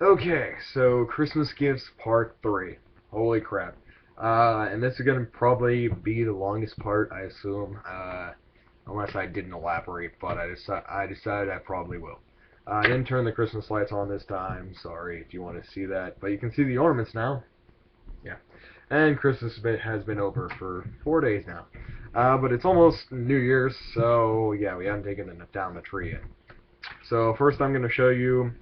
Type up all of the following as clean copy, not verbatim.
Okay, so Christmas Gifts Part 3. Holy crap. And this is going to probably be the longest part, I assume, unless I didn't elaborate, but I decided I probably will. I didn't turn the Christmas lights on this time, sorry if you want to see that, but you can see the ornaments now. Yeah. And Christmas has been over for 4 days now. But it's almost New Year's, so yeah, we haven't taken down the tree yet. So first I'm going to show you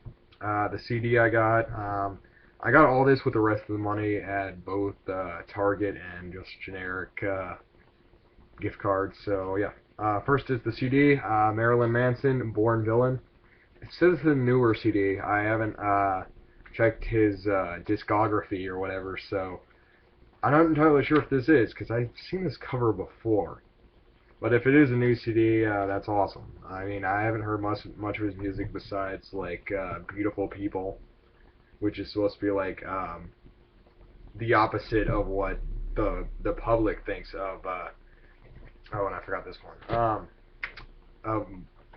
the CD I got. I got all this with the rest of the money at both Target and just generic gift cards. So yeah, first is the CD, Marilyn Manson, Born Villain. It says it's a newer CD. I haven't checked his discography or whatever, so I'm not entirely sure if this is because I've seen this cover before. But if it is a new CD, that's awesome. I mean, I haven't heard much of his music besides like "Beautiful People," which is supposed to be like the opposite of what the public thinks of. Oh, and I forgot this one.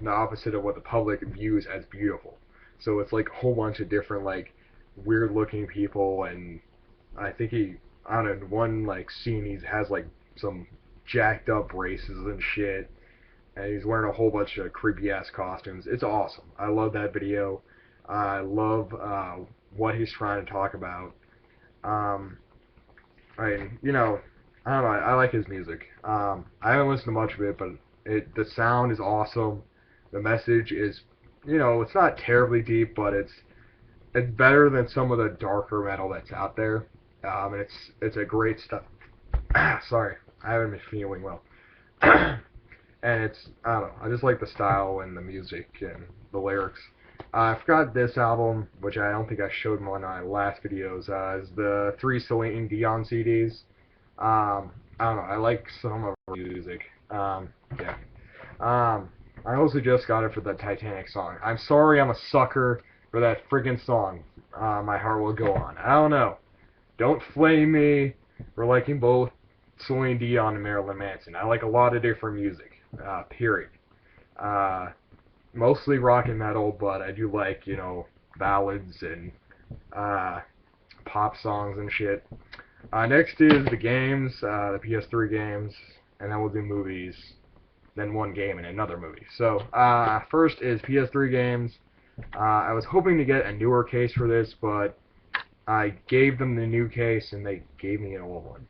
The opposite of what the public views as beautiful. So it's like a whole bunch of different like weird-looking people, and I think I don't know, one like scene he has like some jacked up braces and shit, and he's wearing a whole bunch of creepy ass costumes. It's awesome. I love that video. I love what he's trying to talk about. Um, I mean, I don't know. I like his music. I haven't listened to much of it, but the sound is awesome. The message is, it's not terribly deep, but it's better than some of the darker metal that's out there. And it's a great stuff. Sorry, I haven't been feeling well. And I don't know. I just like the style and the music and the lyrics. I forgot this album, which I don't think I showed in one of my last videos, is the three Celine Dion CDs. I don't know. I like some of her music. Yeah. I also just got it for the Titanic song. I'm sorry, I'm a sucker for that friggin' song. My heart will go on. I don't know. Don't flame me for liking both Celine Dion and Marilyn Manson. I like a lot of different music. Period. Uh, Mostly rock and metal, but I do like, ballads and uh, pop songs and shit. Next is the games, the PS3 games, and then we'll do movies, then one game and another movie. So, first is PS3 games. I was hoping to get a newer case for this, but I gave them the new case and they gave me an old one.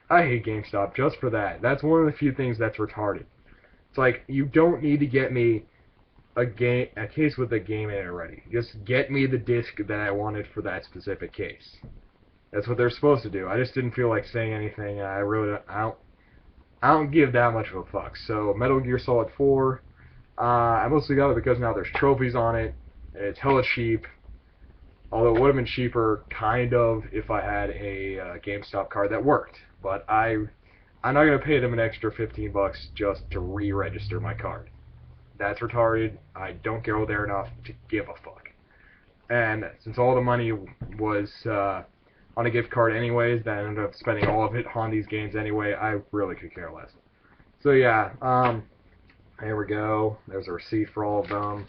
I hate GameStop just for that. That's one of the few things that's retarded. It's like, you don't need to get me a case with a game in it already. Just get me the disc that I wanted for that specific case. That's what they're supposed to do. I just didn't feel like saying anything. I don't give that much of a fuck. So Metal Gear Solid 4, I mostly got it because now there's trophies on it. And it's hella cheap. Although it would have been cheaper, kind of, if I had a GameStop card that worked. But I'm not gonna pay them an extra 15 bucks just to re-register my card. That's retarded. I don't go there enough to give a fuck. And since all the money was on a gift card anyways, that I ended up spending all of it on these games anyway, I really could care less. So yeah, there we go. There's a receipt for all of them.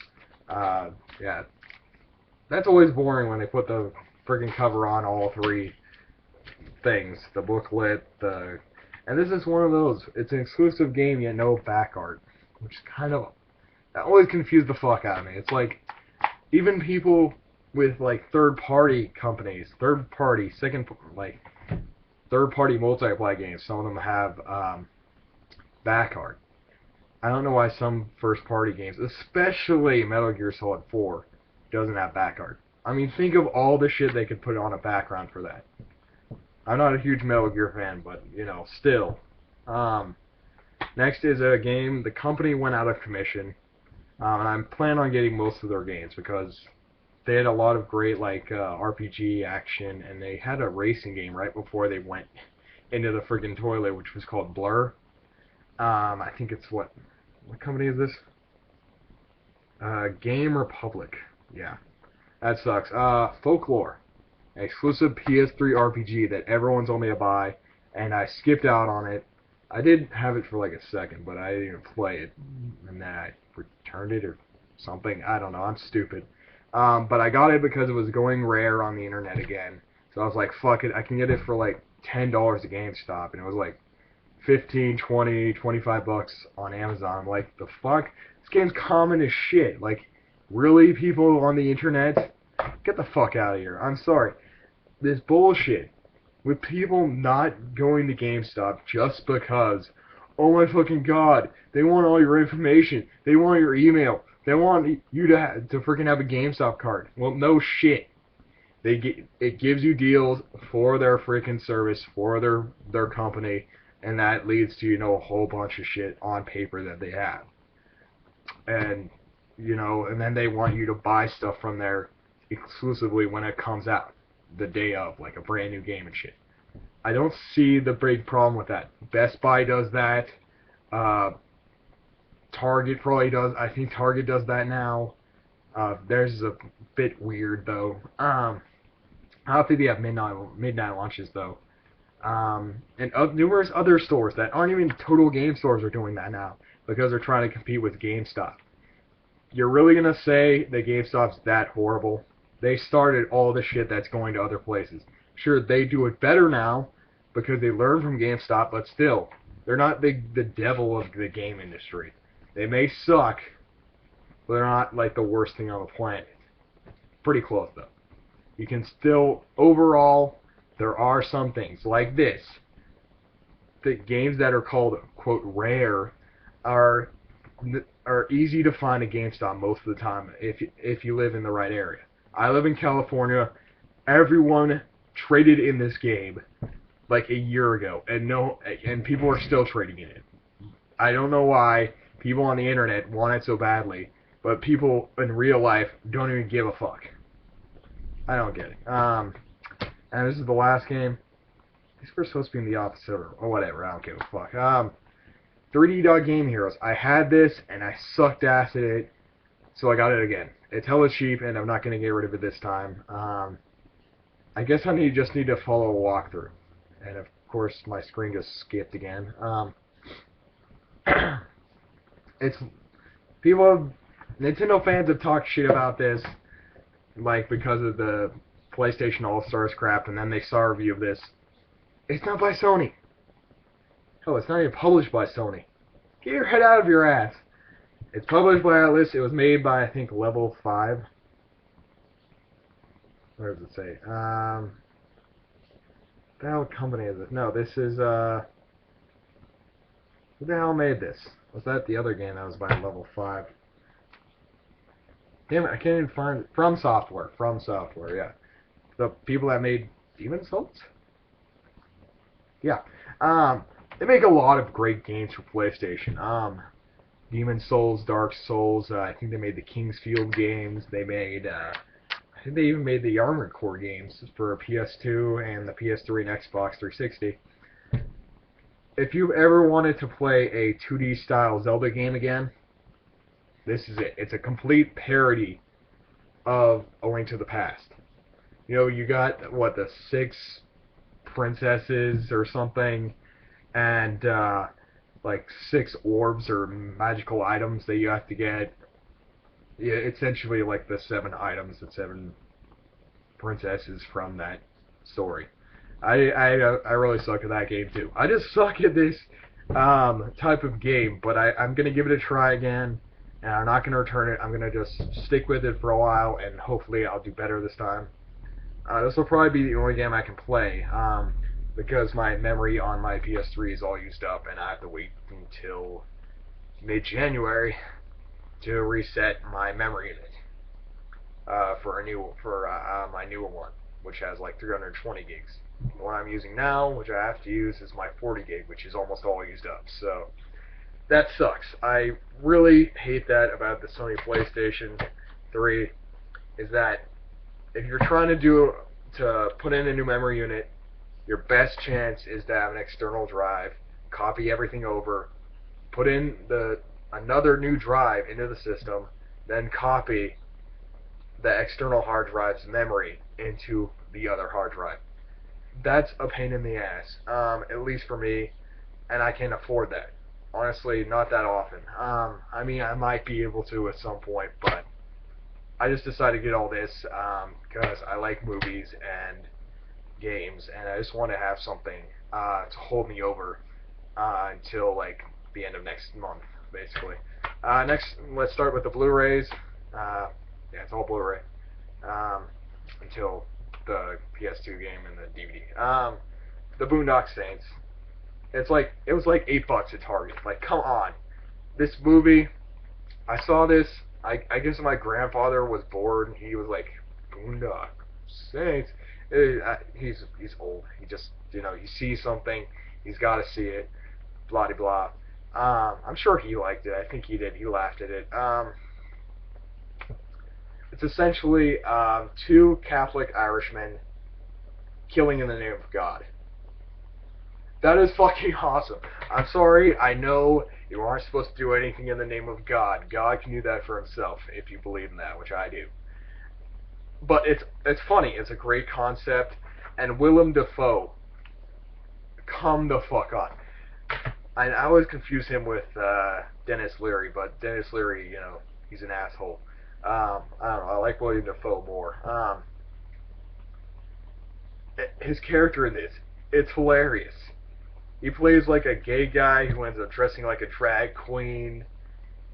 Yeah, that's always boring when they put the friggin' cover on all three things. The booklet, and this is one of those. It's an exclusive game yet no back art, which is kind of that always confused the fuck out of me. It's like even people with like third-party companies, third-party multiplayer games. Some of them have back art. I don't know why some first-party games, especially Metal Gear Solid 4, doesn't have back art. I mean, think of all the shit they could put on a background for that. I'm not a huge Metal Gear fan, but still. Next is a game. The company went out of commission, and I'm planning on getting most of their games because they had a lot of great like RPG action, and they had a racing game right before they went into the friggin' toilet, which was called Blur. I think it's what company is this? Game Republic. Yeah, that sucks. Folklore, an exclusive PS3 RPG that everyone told me to buy, and I skipped out on it. I did have it for like a second, but I didn't even play it, and then I returned it or something. I don't know. I'm stupid. But I got it because it was going rare on the internet again. So I was like, fuck it, I can get it for like $10 at GameStop, and it was like 15, 20, 25 bucks on Amazon. I'm like, the fuck? This game's common as shit. Like, really, people on the internet? Get the fuck out of here. I'm sorry. This bullshit with people not going to GameStop just because, oh my fucking god, they want all your information. They want your email. They want you to freaking have a GameStop card. Well, no shit. It gives you deals for their freaking service, for their company, and that leads to, a whole bunch of shit on paper that they have. And, and then they want you to buy stuff from there exclusively when it comes out, the day of, like a brand new game and shit. I don't see the big problem with that. Best Buy does that. Target probably does. I think Target does that now. Theirs is a bit weird, though. I don't think they have midnight launches, though. And numerous other stores that aren't even total game stores are doing that now because they're trying to compete with GameStop. You're really going to say that GameStop's that horrible? They started all the shit that's going to other places. Sure, they do it better now because they learned from GameStop, but still, they're not the devil of the game industry. They may suck, but they're not like the worst thing on the planet. Pretty close, though. You can still, overall, there are some things like this. The games that are called, quote, rare are easy to find at GameStop most of the time if you live in the right area. I live in California. Everyone traded in this game like a year ago, and people are still trading in it. I don't know why people on the internet want it so badly, but people in real life don't even give a fuck. I don't get it. And this is the last game. These were supposed to be in the opposite order, or whatever. I don't give a fuck. 3D Dog Game Heroes. I had this, and I sucked ass at it, so I got it again. It's hella cheap, and I'm not going to get rid of it this time. I guess I just need to follow a walkthrough. And, of course, my screen just skipped again. Nintendo fans have talked shit about this, like, because of the PlayStation All-Stars crap, and then they saw a review of this. It's not by Sony. Hell, it's not even published by Sony. Get your head out of your ass. It's published by Atlus. It was made by, I think, Level 5. Where does it say? What the hell company is it? No, this is, who the hell made this? Was that the other game that was by Level 5? Damn it, I can't even find it. From Software, yeah. The people that made Demon's Souls? Yeah. They make a lot of great games for PlayStation. Demon's Souls, Dark Souls, I think they made the Kingsfield games. They made, I think they even made the Armored Core games for PS2 and the PS3 and Xbox 360. If you've ever wanted to play a 2D style Zelda game again, this is it. It's a complete parody of A Link to the Past. You got, what, the 6 princesses or something, and, like 6 orbs or magical items that you have to get. Yeah, essentially like the 7 items and 7 princesses from that story. I really suck at that game too. I just suck at this type of game, but I'm going to give it a try again, and I'm not going to return it. I'm going to just stick with it for a while, and hopefully I'll do better this time. This will probably be the only game I can play, because my memory on my PS3 is all used up, and I have to wait until mid-January to reset my memory unit for my newer one, which has like 320 gigs. The one I'm using now, which I have to use, is my 40 gig, which is almost all used up. So that sucks. I really hate that about the Sony PlayStation 3, is that if you're trying to put in a new memory unit, your best chance is to have an external drive, copy everything over, put in another new drive into the system, then copy the external hard drive's memory into the other hard drive. That's a pain in the ass, at least for me, and I can't afford that. Honestly, not that often. I mean, I might be able to at some point, but I just decided to get all this because I like movies and games, and I just want to have something to hold me over until like the end of next month, basically. Next, let's start with the Blu-rays. Yeah, it's all Blu-ray until the PS2 game and the DVD. The Boondock Saints. It was like $8 at Target. Like, come on, this movie. I saw this. I guess my grandfather was bored, and he was like, Boondock Saints. He's old. He just he sees something, he's got to see it. Blah blah. I'm sure he liked it. I think he did. He laughed at it. It's essentially two Catholic Irishmen killing in the name of God. That is fucking awesome. I'm sorry, I know you aren't supposed to do anything in the name of God. God can do that for himself if you believe in that, which I do. But it's funny. It's a great concept. And Willem Dafoe, come the fuck on. I always confuse him with Dennis Leary, but Dennis Leary, he's an asshole. I don't know. I like William Dafoe more. His character in this, it's hilarious. He plays like a gay guy who ends up dressing like a drag queen,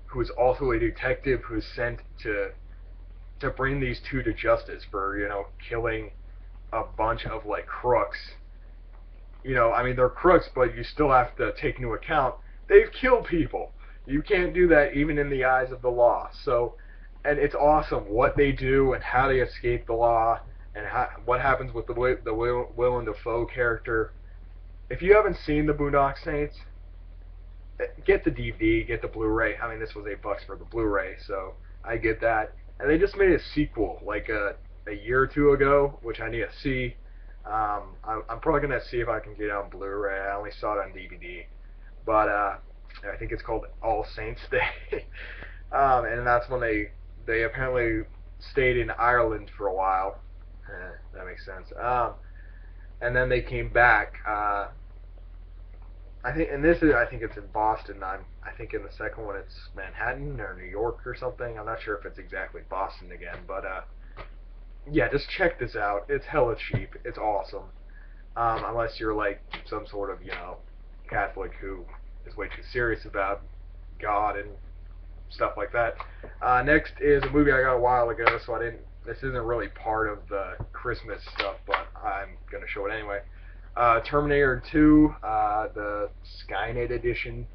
who is also a detective who's sent to bring these two to justice for killing a bunch of like crooks. I mean, they're crooks, but you still have to take into account they've killed people. You can't do that even in the eyes of the law. So, and it's awesome what they do and how they escape the law and what happens with the Willem Dafoe character. If you haven't seen the Boondock Saints, get the DVD, get the Blu-ray. I mean, this was $8 for the Blu-ray, so I get that. And they just made a sequel like a year or two ago, which I need to see. I'm probably gonna see if I can get it on Blu-ray. I only saw it on DVD, but I think it's called All Saints Day, and that's when they apparently stayed in Ireland for a while. That makes sense. And then they came back. I think it's in Boston. I think in the second one it's Manhattan or New York or something. I'm not sure if it's exactly Boston again, but yeah, just check this out. It's hella cheap. It's awesome. Unless you're like some sort of Catholic who is way too serious about God and stuff like that. Next is a movie I got a while ago, so this isn't really part of the Christmas stuff, but I'm gonna show it anyway. Terminator 2, the Skynet edition.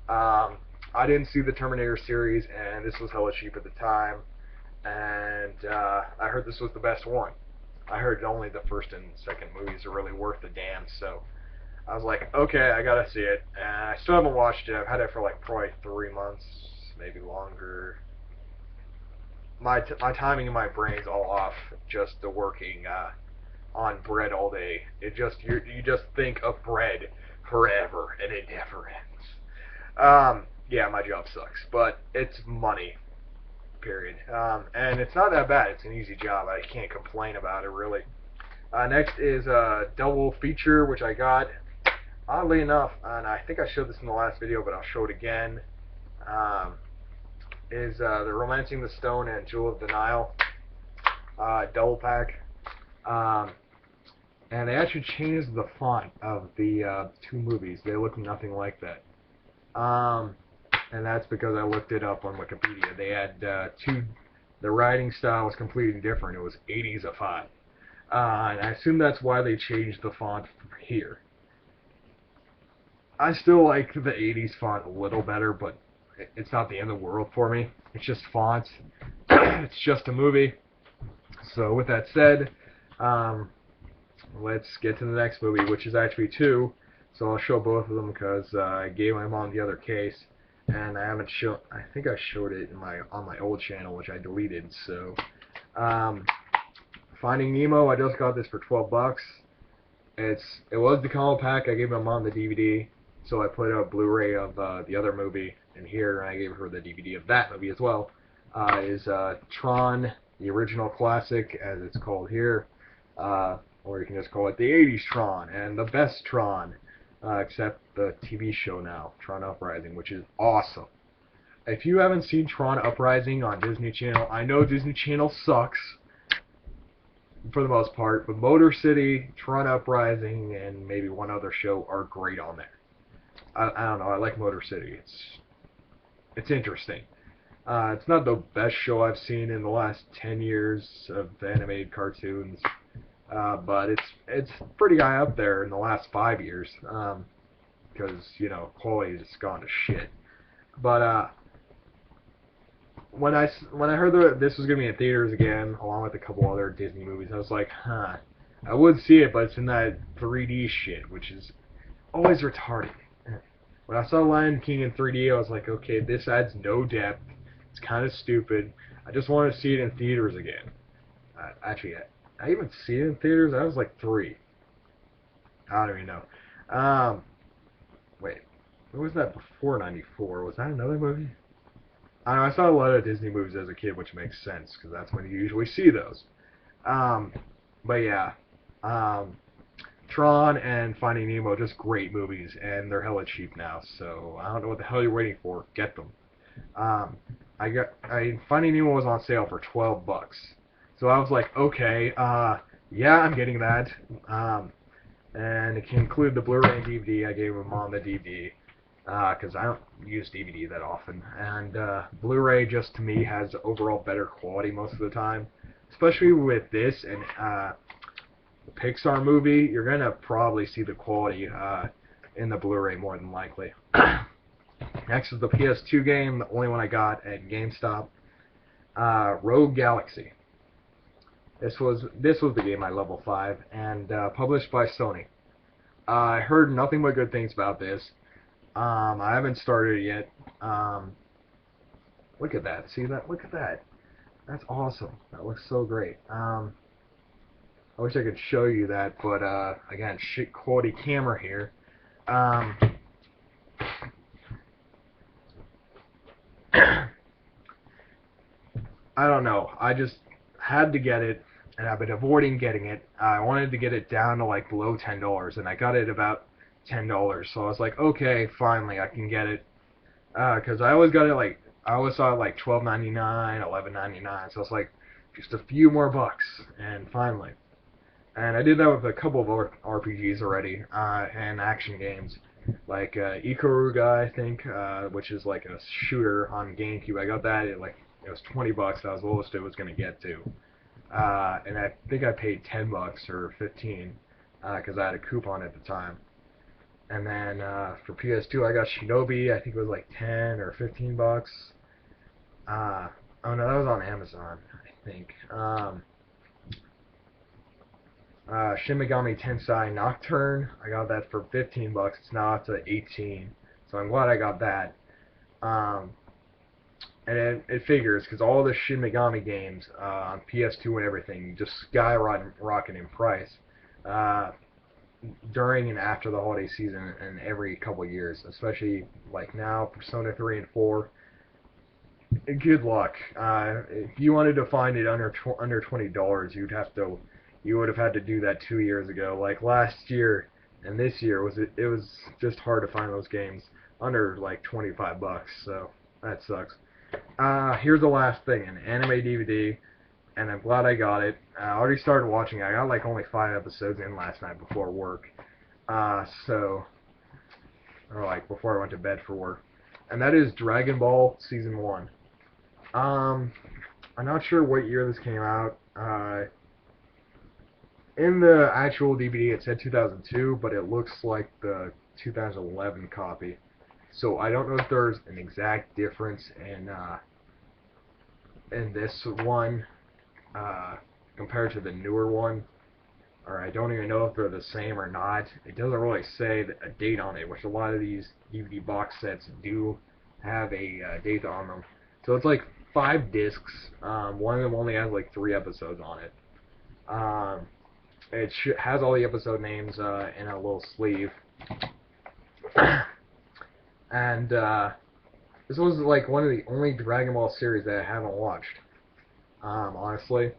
I didn't see the Terminator series, and this was hella cheap at the time, and I heard this was the best one. I heard only the first and second movies are really worth the damn, so I was like, okay, I gotta see it, and I still haven't watched it. I've had it for like probably 3 months, maybe longer. My timing in my brain's all off, just the working on bread all day. You just think of bread forever, and it never ends. Yeah, my job sucks, but it's money, period. And it's not that bad. It's an easy job. I can't complain about it, really. Next is a double feature, which I got, oddly enough, and I think I showed this in the last video, but I'll show it again. Is the Romancing the Stone and Jewel of the Nile double pack. And they actually changed the font of the two movies. They look nothing like that. And that's because I looked it up on Wikipedia. They had the writing style was completely different. It was 80s-ified. And I assume that's why they changed the font here. I still like the 80s font a little better, but it's not the end of the world for me. It's just fonts. It's just a movie. So with that said, let's get to the next movie, which is actually two. So I'll show both of them because I gave my mom the other case, and I haven't shown. I think I showed it in on my old channel, which I deleted. So, Finding Nemo. I just got this for $12. It was the combo pack. I gave my mom the DVD, so I put a Blu-ray of the other movie in here, and I gave her the DVD of that movie as well. Is Tron, the original classic, as it's called here, or you can just call it the 80s Tron, and the best Tron, except the TV show now, Tron Uprising, which is awesome. if you haven't seen Tron Uprising on Disney Channel, I know Disney Channel sucks for the most part, but Motor City, Tron Uprising, and maybe one other show are great on there. I don't know. I like Motor City. It's interesting. It's not the best show I've seen in the last 10 years of animated cartoons, but it's pretty high up there in the last 5 years, because quality has gone to shit. But when I heard that this was gonna be in theaters again, along with a couple other Disney movies, I was like, huh. I would see it, but it's in that 3D shit, which is always retarded. When I saw Lion King in 3D, I was like, okay, this adds no depth. It's kind of stupid. I just want to see it in theaters again. Actually, I even see it in theaters. I was like 3. I don't even know. Wait, what was that before '94? Was that another movie? I don't know. I saw a lot of Disney movies as a kid, which makes sense because that's when you usually see those. Um, but yeah, Tron and Finding Nemo, just great movies, and they're hella cheap now. So I don't know what the hell you're waiting for. Get them. Um, Finding Nemo was on sale for $12, so I was like, okay, yeah, I'm getting that. And it can include the Blu-ray and DVD. I gave my mom the DVD because I don't use DVD that often. And Blu-ray just to me has overall better quality most of the time, especially with this and Pixar movie. You're gonna probably see the quality in the Blu-ray more than likely. Next is the PS2 game, the only one I got at GameStop. Rogue Galaxy. This was the game I level 5 and published by Sony. I heard nothing but good things about this. I haven't started it yet. Look at that. See that? Look at that. That's awesome. That looks so great. I wish I could show you that, but again, shit quality camera here. I don't know. I just had to get it, and I've been avoiding getting it. I wanted to get it down to like below $10, and I got it about $10. So I was like, okay, finally I can get it. Because I always got it like I always saw it like $12.99, $11.99. So it's like just a few more bucks, and finally. And I did that with a couple of RPGs already, and action games, like Ikaruga, I think, which is like a shooter on GameCube. I got that at like it was $20. That was the lowest it was gonna get to, and I think I paid $10 or 15, because I had a coupon at the time. And then for PS2, I got Shinobi. I think it was like 10 or $15. Oh no, that was on Amazon, I think. Shin Megami Tensei Nocturne. I got that for $15. It's now up to 18, so I'm glad I got that. And it figures because all the Shin Megami games on PS2 and everything just skyrocket in price during and after the holiday season and every couple of years, especially like now Persona 3 and 4. Good luck. If you wanted to find it under $20, you would have had to do that 2 years ago. Like last year and this year it was just hard to find those games under like $25. So that sucks. Here's the last thing, an anime DVD, and I'm glad I got it. I already started watching it. I got like only 5 episodes in last night before work. Or like before I went to bed for work. And that is Dragon Ball Season 1. I'm not sure what year this came out. In the actual DVD it said 2002, but it looks like the 2011 copy. So I don't know if there's an exact difference in this one compared to the newer one, or I don't even know if they're the same or not. It doesn't really say a date on it, which a lot of these DVD box sets do have a date on them. So it's like 5 discs. One of them only has like 3 episodes on it. It has all the episode names in a little sleeve. And this was like one of the only Dragon Ball series that I haven't watched, honestly.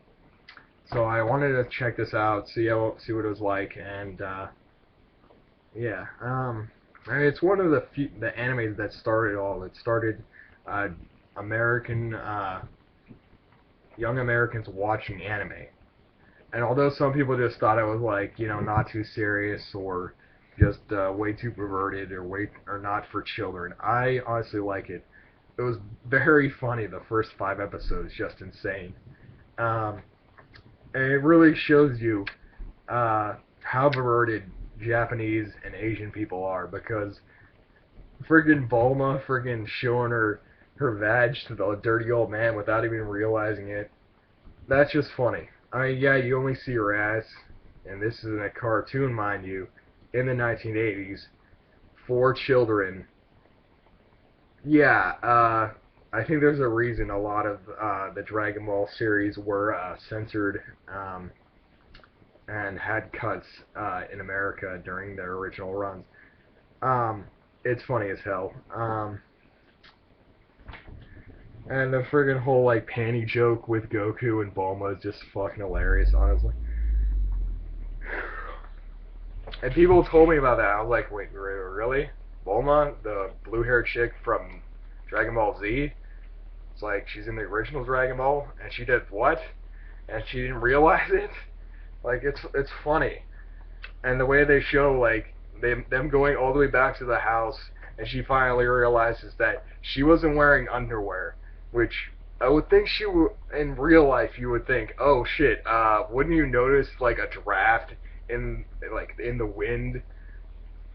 So I wanted to check this out, see what it was like, and yeah. I mean, it's one of the animes that started it all. It started uh, American young Americans watching anime. And although some people just thought it was like, you know, not too serious or just way too perverted or not for children, I honestly like it. It was very funny. The first 5 episodes, just insane. Um, and it really shows you how perverted Japanese and Asian people are, because friggin' Bulma friggin' showing her vag to the dirty old man without even realizing it. That's just funny. I mean, yeah, you only see her ass, and this is in a cartoon, mind you, in the 1980s, for children. Yeah, I think there's a reason a lot of the Dragon Ball series were censored and had cuts in America during their original runs. Um, it's funny as hell. And the friggin' whole like panty joke with Goku and Bulma is just fucking hilarious, honestly. And people told me about that. I was like, wait, really? Bulma, the blue-haired chick from Dragon Ball Z? It's like she's in the original Dragon Ball, and she did what? And she didn't realize it? Like it's funny, and the way they show like them going all the way back to the house, and she finally realizes that she wasn't wearing underwear, which I would think she would in real life. You would think, oh shit, wouldn't you notice like a draft in the wind,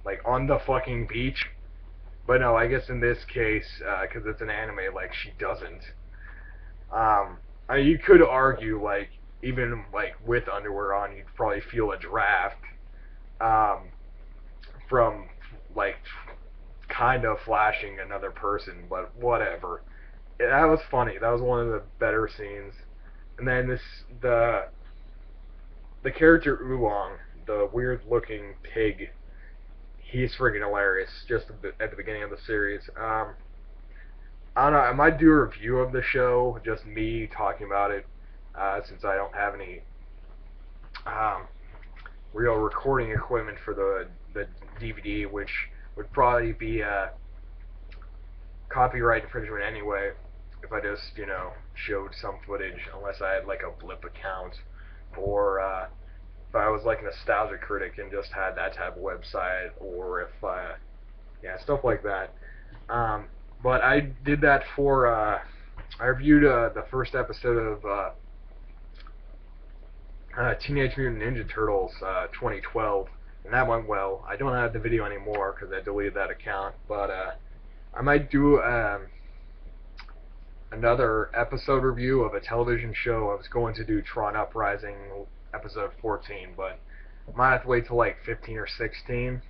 like on the fucking beach? But no, I guess in this case, because it's an anime, like she doesn't. You could argue like even like with underwear on, you'd probably feel a draft um, from like kind of flashing another person, but whatever. That was funny. That was one of the better scenes. And then the character Oolong, the weird looking pig, he's freaking hilarious. Just at the beginning of the series. I don't know. I might do a review of the show, just me talking about it, since I don't have any um, real recording equipment for the DVD, which would probably be a copyright infringement anyway if I just, you know, showed some footage, unless I had like a blip account, or if I was like a nostalgia critic and just had that type of website, or if yeah, stuff like that. But I did that for I reviewed the first episode of Teenage Mutant Ninja Turtles 2012, and that went well. I don't have the video anymore because I deleted that account, but I might do another episode review of a television show. I was going to do Tron Uprising episode 14, but I might have to wait till like 15 or 16,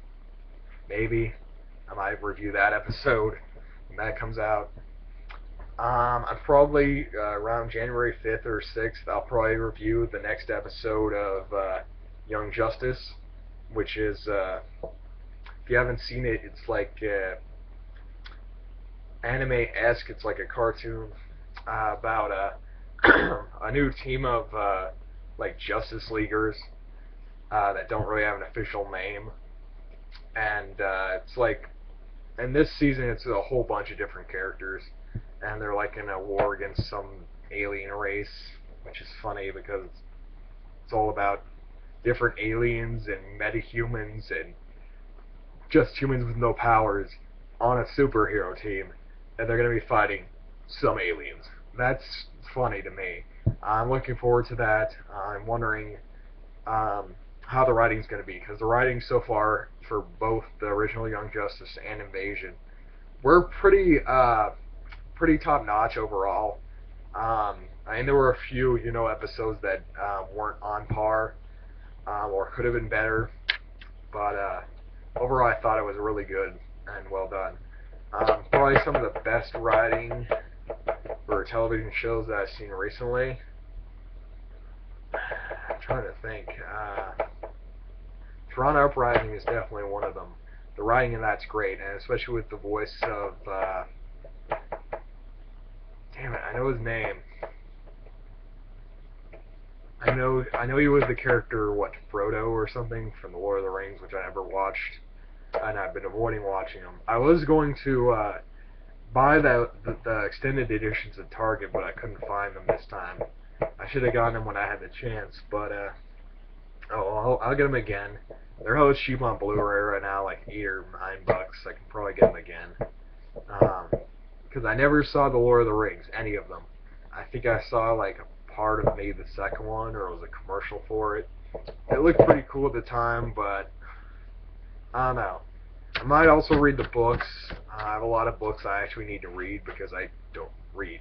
maybe. I might review that episode when that comes out. I'm probably around January 5th or 6th, I'll probably review the next episode of Young Justice, which is, if you haven't seen it, it's like anime-esque. It's like a cartoon about a new team of like Justice Leaguers that don't really have an official name, and it's like, in this season it's a whole bunch of different characters, and they're like in a war against some alien race, which is funny because it's all about different aliens and metahumans and just humans with no powers on a superhero team, and they're going to be fighting some aliens. That's funny to me. I'm looking forward to that. I'm wondering how the writing's going to be, because the writing so far for both the original Young Justice and Invasion were pretty top notch overall. I mean, there were a few, you know, episodes that weren't on par or could have been better, but overall I thought it was really good and well done. Probably some of the best writing for television shows that I've seen recently. I'm trying to think. Tron Uprising is definitely one of them. The writing in that's great, and especially with the voice of damn it, I know his name. I know he was the character, what, Frodo or something from The Lord of the Rings, which I never watched, and I've been avoiding watching them. I was going to buy the extended editions at Target, but I couldn't find them this time. I should have gotten them when I had the chance, but I'll get them again. They're hella cheap on Blu-ray right now, like $8 or $9. I can probably get them again. Because I never saw the Lord of the Rings, any of them. I think I saw like a part of maybe the second one, or it was a commercial for it. It looked pretty cool at the time, but I don't know. I might also read the books. I have a lot of books I actually need to read because I don't read.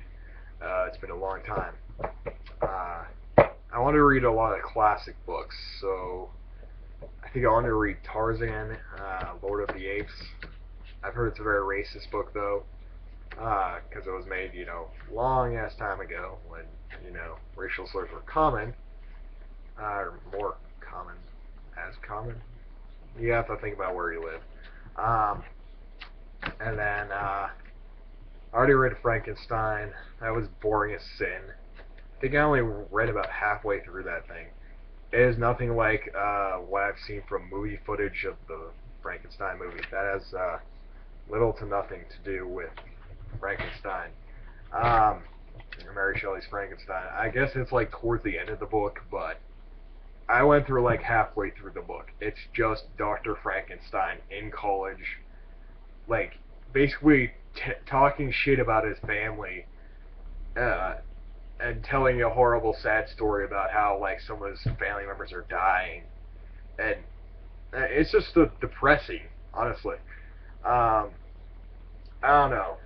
It's been a long time. I want to read a lot of classic books, so I think I want to read Tarzan, Lord of the Apes. I've heard it's a very racist book, though, because it was made, long ass time ago when, racial slurs were common, or more common, as common. You have to think about where you live. And then, I already read Frankenstein. That was boring as sin. I think I only read about halfway through that thing. It is nothing like what I've seen from movie footage of the Frankenstein movie. That has little to nothing to do with Frankenstein. Mary Shelley's Frankenstein. I guess it's like towards the end of the book, but I went through like halfway through the book. It's just Dr. Frankenstein in college, like basically talking shit about his family, and telling a horrible, sad story about how like some of his family members are dying, and it's just depressing, honestly. I don't know.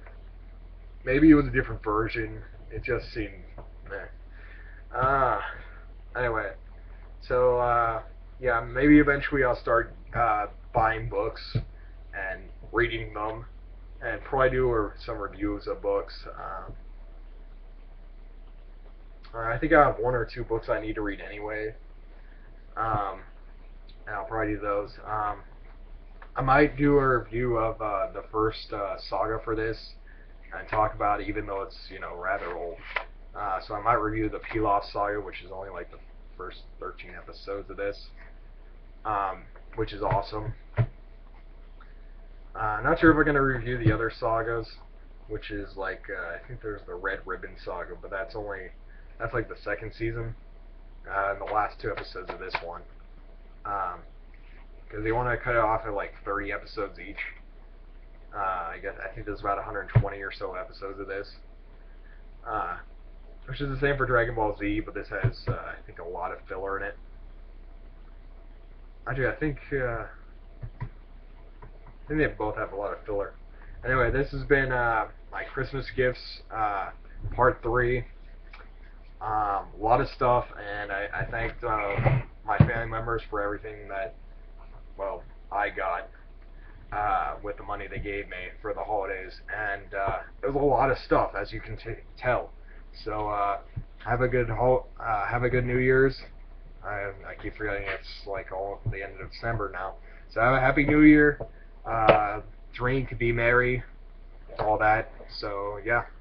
Maybe it was a different version. It just seemed meh. Anyway, so yeah, maybe eventually I'll start buying books and reading them, and probably do some reviews of books. I think I have one or two books I need to read anyway, and I'll probably do those. I might do a review of the first saga for this and talk about it, even though it's rather old. So I might review the Pilaf saga, which is only like the first 13 episodes of this, which is awesome. Not sure if we're gonna review the other sagas, which is like I think there's the Red Ribbon saga, but that's like the second season, and the last 2 episodes of this one. Because they want to cut it off at like 30 episodes each. I think there's about 120 or so episodes of this, which is the same for Dragon Ball Z, but this has I think a lot of filler in it. Actually, I think they both have a lot of filler. Anyway, this has been my Christmas gifts, part 3. A lot of stuff, and I thanked my family members for everything that, well, I got with the money they gave me for the holidays, and it was a lot of stuff, as you can tell. So have a good New Year's. I keep forgetting it's like all the end of December now. So have a happy New Year. Drink, be merry, all that. So yeah.